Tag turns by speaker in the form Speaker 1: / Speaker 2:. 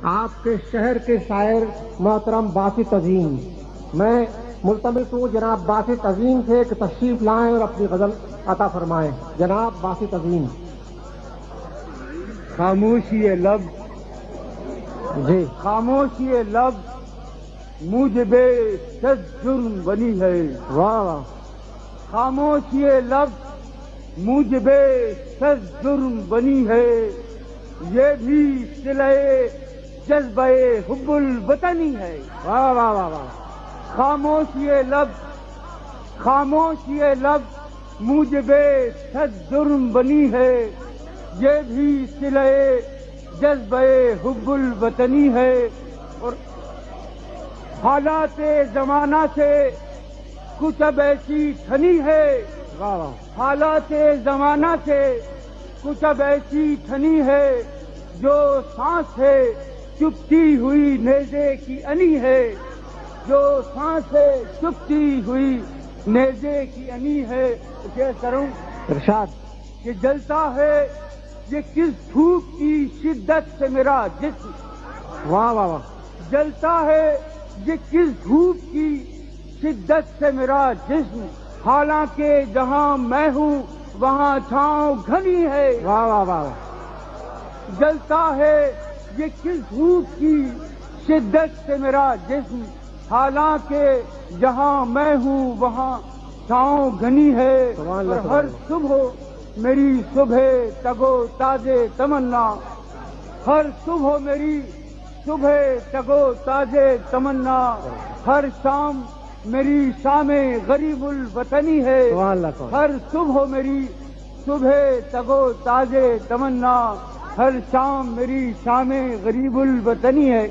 Speaker 1: آپ کے شہر کے شاعر محترم باسط عظیم، میں ملتمس ہوں جناب باسط عظیم سے کہ تشریف لائیں اور اپنی غزل عطا فرمائیں۔ جناب باسط عظیم۔
Speaker 2: خاموشی لب،
Speaker 1: جی
Speaker 2: خاموشی لب موجب صد جرم بنی ہے۔
Speaker 1: واہ واہ۔
Speaker 2: خاموشی لب موجب صد جرم بنی ہے، یہ بھی صلہ جذبہ حب الوطنی ہے۔
Speaker 1: واہ واہ واہ واہ۔
Speaker 2: خاموشی لب، خاموشی لب موجب صد جرم بنی ہے، یہ بھی صلہ جذبہ حب الوطنی ہے۔ اور حالات زمانہ سے کچھ اب ایسی ٹھنی ہے،
Speaker 1: واہ واہ۔
Speaker 2: حالات زمانہ سے کچھ اب ایسی ٹھنی ہے، جو سانس ہے چپتی ہوئی نیزے کی انی ہے، جو سانس ہے چپتی ہوئی نیزے کی انی ہے۔ کیا کروں
Speaker 1: ارشاد۔
Speaker 2: کہ جلتا ہے یہ کس دھوپ کی شدت سے میرا جسم،
Speaker 1: واہ واہ واہ۔
Speaker 2: جلتا ہے یہ کس دھوپ کی شدت سے میرا جسم، حالانکہ جہاں میں ہوں وہاں چھاؤں گھنی ہے۔
Speaker 1: واہ واہ واہ۔
Speaker 2: جلتا ہے یہ کس دھوپ کی شدت سے میرا جسم، حالانکہ جہاں میں ہوں وہاں چھاؤں گھنی ہے۔
Speaker 1: سبحان اللہ،
Speaker 2: اور
Speaker 1: سبحان
Speaker 2: ہر
Speaker 1: اللہ۔
Speaker 2: صبح میری صبح تگو تازے تمنا، ہر صبح میری صبح تگو تازے تمنا، ہر شام میری شام غریب الوطنی ہے۔
Speaker 1: سبحان اللہ، سبحان اللہ۔
Speaker 2: ہر صبح میری صبح تگو تازے تمنا، ہر شام میری شام غریب الوطنی ہے۔